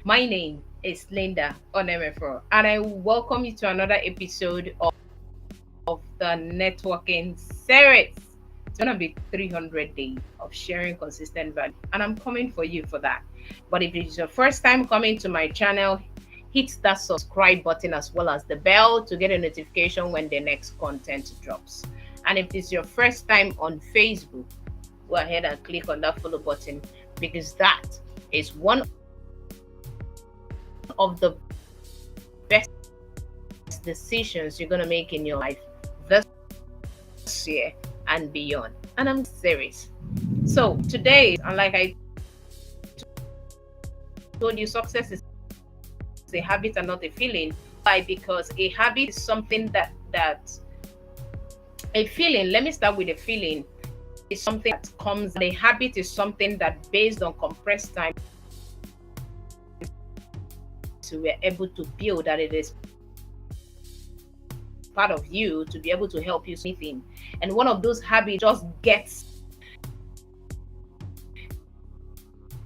My name is Linda Onemefro, and I welcome you to another episode of the networking series. It's gonna be 300 days of sharing consistent value, and I'm coming for you for that. But if it's your first time coming to my channel, hit that subscribe button as well as the bell to get a notification when the next content drops. And if it's your first time on Facebook, go ahead and click on that follow button because that is one of the best decisions you're going to make in your life this year and beyond. And I'm serious. So today, and like I told you, success is a habit and not a feeling. Why? Because a habit is something that a feeling. Let me start with a feeling. Is something that comes. And a habit is something that, based on compressed time, so we're able to build that it is part of you to be able to help you anything. And one of those habits just gets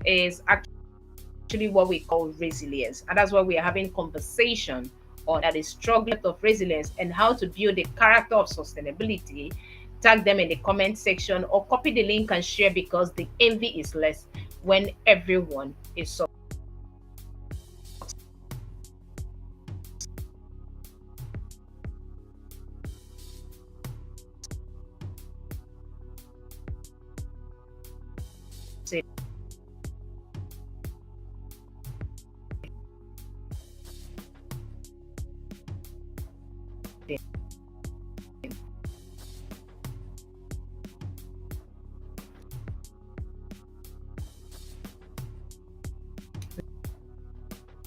is actually what we call resilience. And that's why we are having conversation on that is struggling of resilience and how to build a character of sustainability. Tag them in the comment section or copy the link and share because the envy is less when everyone is so.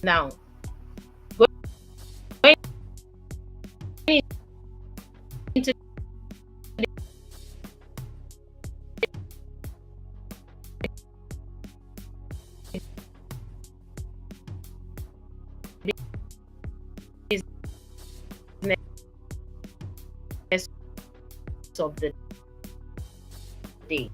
Now, going into the business of the day.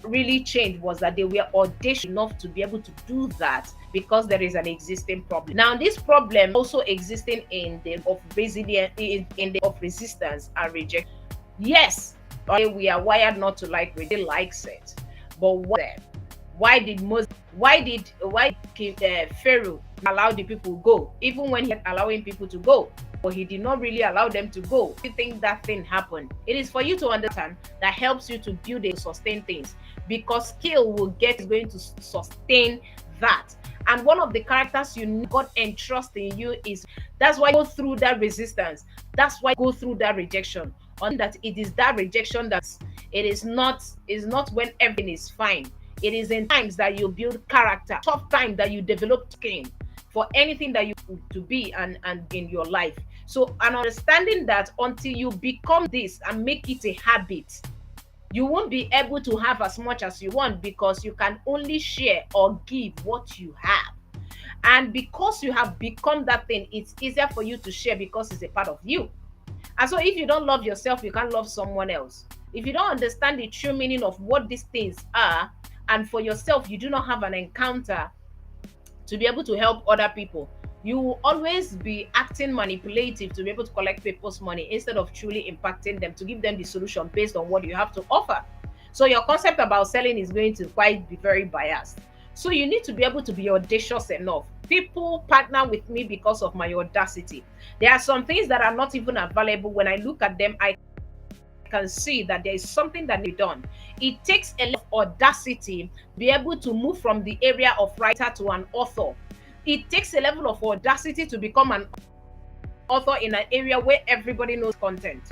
Really changed was that they were audacious enough to be able to do that because there is an existing problem. Now, this problem also existing in the of resilience, in the of resistance and rejection. Yes, we are wired not to like. We really likes it, but why did Pharaoh allow the people go, even when he had allowing people to go? But he did not really allow them to go. You think that thing happened? It is for you to understand that helps you to build and sustain things because skill will get is going to sustain that. And one of the characters you God entrust in you is that's why you go through that resistance. That's why you go through that rejection. On that it is that rejection that it is not when everything is fine. It is in times that you build character, tough time that you develop skin for anything that you to be and in your life. So, an understanding that until you become this and make it a habit, You won't be able to have as much as you want because you can only share or give what you have. And because you have become that thing, it's easier for you to share because it's a part of you. And so if you don't love yourself, you can't love someone else. If you don't understand the true meaning of what these things are, and for yourself, you do not have an encounter to be able to help other people, you will always be acting manipulative to be able to collect people's money instead of truly impacting them to give them the solution based on what you have to offer. So your concept about selling is going to quite be very biased. So you need to be able to be audacious enough. People partner with me because of my audacity. There are some things that are not even available. When I look at them, I can see that there is something that needs to be done. It takes a lot of audacity to be able to move from the area of writer to an author. It takes a level of audacity to become an author in an area where everybody knows content.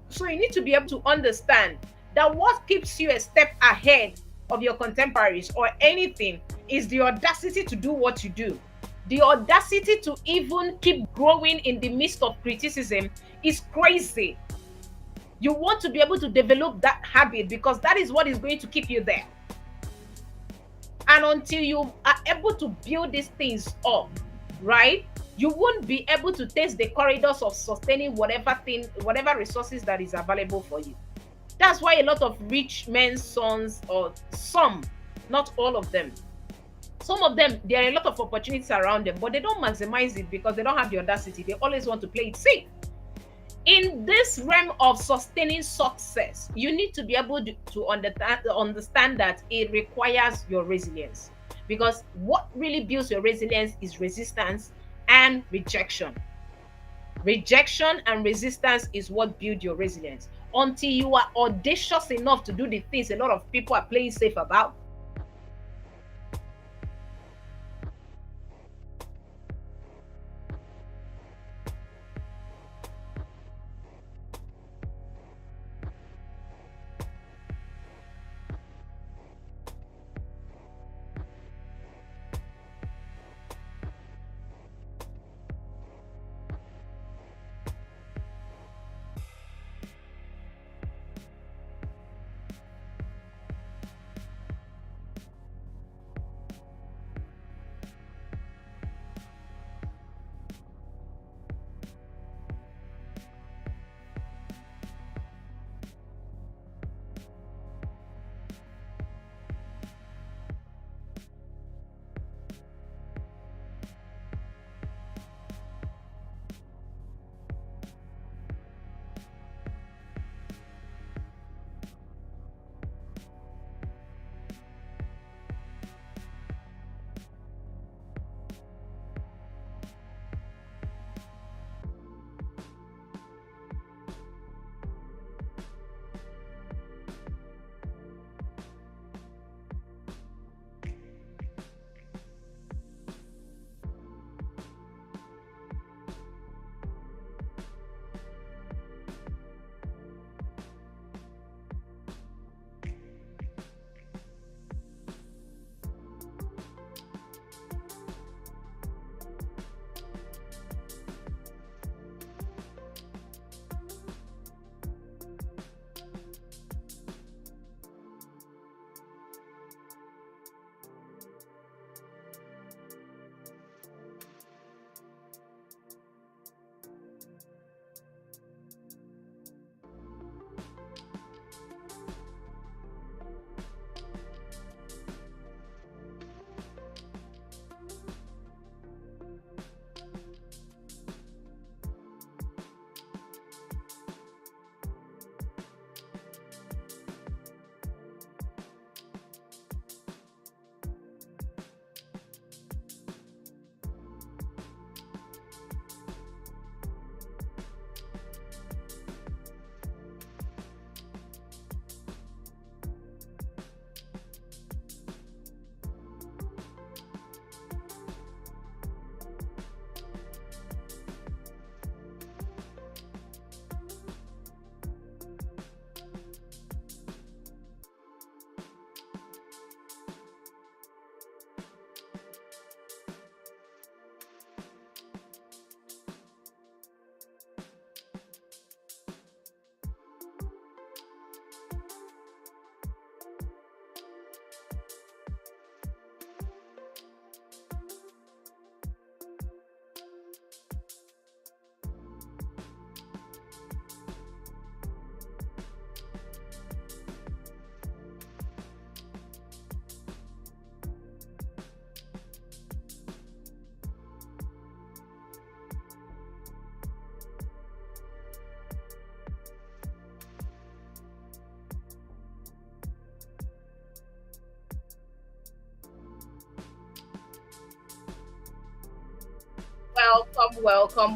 So you need to be able to understand that what keeps you a step ahead of your contemporaries or anything is the audacity to do what you do. The audacity to even keep growing in the midst of criticism is crazy. You want to be able to develop that habit because that is what is going to keep you there. And until you are able to build these things up, right, you won't be able to taste the corridors of sustaining whatever thing, whatever resources that is available for you. That's why a lot of rich men's sons, or some, not all of them, some of them, there are a lot of opportunities around them, but they don't maximize it because they don't have the audacity. They always want to play it safe. In this realm of sustaining success, you need to be able to understand that it requires your resilience. Because what really builds your resilience is resistance and rejection. Rejection and resistance is what build your resilience. Until you are audacious enough to do the things a lot of people are playing safe about,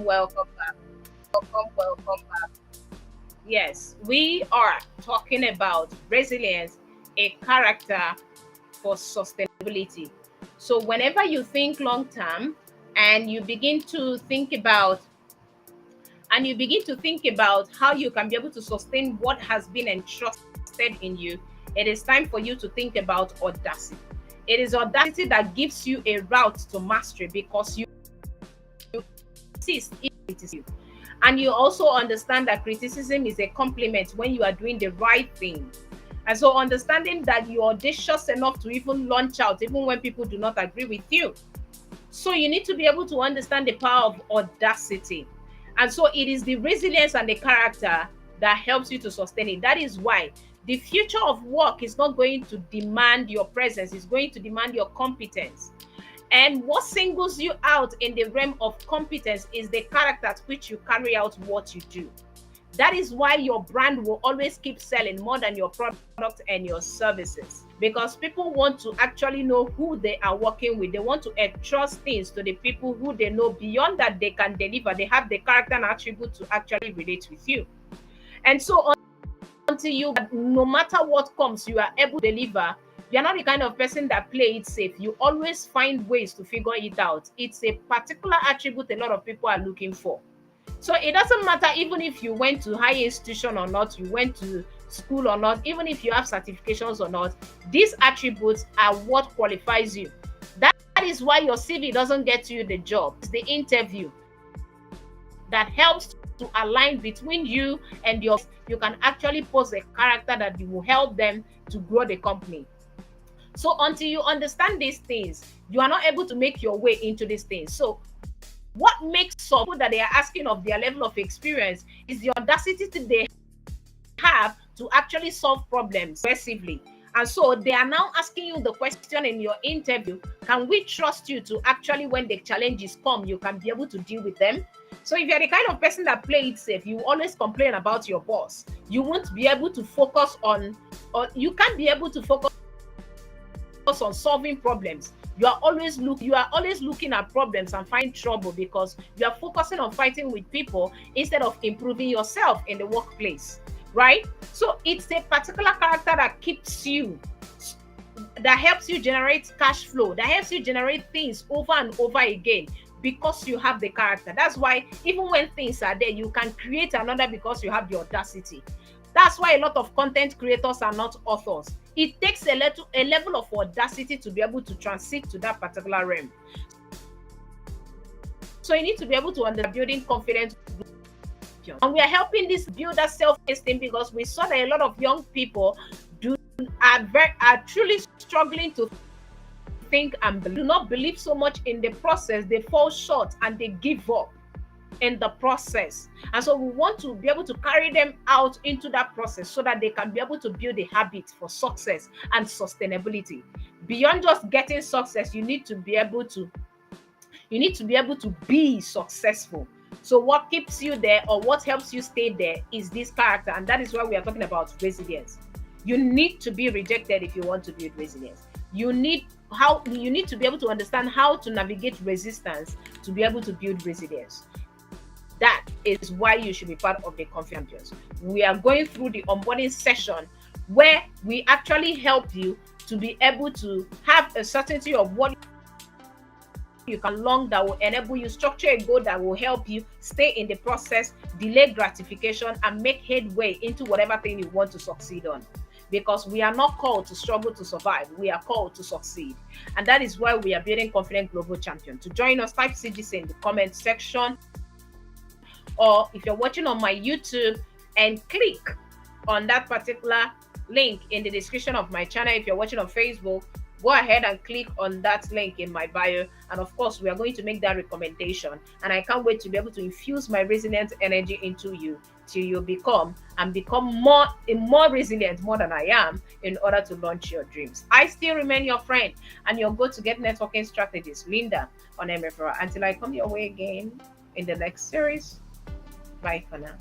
welcome back. Welcome back. Yes, we are talking about resilience, a character for sustainability. So, whenever you think long term and you begin to think about how you can be able to sustain what has been entrusted in you, it is time for you to think about audacity. It is audacity that gives you a route to mastery because you insist if it is you. And you also understand that criticism is a compliment when you are doing the right thing. And so understanding that you're audacious enough to even launch out, even when people do not agree with you. So you need to be able to understand the power of audacity. And so it is the resilience and the character that helps you to sustain it. That is why the future of work is not going to demand your presence, it's going to demand your competence. And what singles you out in the realm of competence is the character at which you carry out what you do. That is why your brand will always keep selling more than your product and your services, because people want to actually know who they are working with. They want to entrust things to the people who they know beyond that they can deliver. They have the character and attribute to actually relate with you. And so until you, no matter what comes, you are able to deliver. You're not the kind of person that play it safe. You always find ways to figure it out. It's a particular attribute a lot of people are looking for. So it doesn't matter even if you went to higher institution or not, you went to school or not, even if you have certifications or not, these attributes are what qualifies you. That is why your CV doesn't get you the job. It's the interview that helps to align between you and you can actually pose a character that will help them to grow the company. So until you understand these things, you are not able to make your way into these things. So what makes people that they are asking of their level of experience is the audacity they have to actually solve problems aggressively. And so they are now asking you the question in your interview, can we trust you to actually, when the challenges come, you can be able to deal with them? So if you're the kind of person that play it safe, you always complain about your boss. You won't be able to focus on, or you can't be able to focus on solving problems. You are always looking at problems and find trouble because you are focusing on fighting with people instead of improving yourself in the workplace, right? So it's a particular character that keeps you, that helps you generate cash flow, that helps you generate things over and over again because you have the character. That's why even when things are there, you can create another because you have the audacity. That's why a lot of content creators are not authors. It takes a level of audacity to be able to transit to that particular realm. So you need to be able to understand building confidence. And we are helping this build that self-esteem because we saw that a lot of young people are truly struggling to think and do not believe so much in the process. They fall short and they give up in the process. And so we want to be able to carry them out into that process so that they can be able to build a habit for success and sustainability. Beyond just getting success, you need to be able to be successful. So what keeps you there, or what helps you stay there, is this character. And that is why we are talking about resilience. You need to be rejected if you want to build resilience. You need to be able to understand how to navigate resistance to be able to build resilience. That is why you should be part of the Confidence Champions. We are going through the onboarding session where we actually help you to be able to have a certainty of what you can long, that will enable you structure a goal that will help you stay in the process, delay gratification, and make headway into whatever thing you want to succeed on. Because we are not called to struggle to survive, we are called to succeed. And that is why we are building Confident Global Champion. To join us, type CGC in the comment section, or if you're watching on my YouTube, and click on that particular link in the description of my channel. If you're watching on Facebook, go ahead and click on that link in my bio. And of course, we are going to make that recommendation. And I can't wait to be able to infuse my resilient energy into you till you become more resilient, more than I am, in order to launch your dreams. I still remain your friend and your go-to-get networking strategist, Linda on MFR. Until I come your way again in the next series. Bye for now.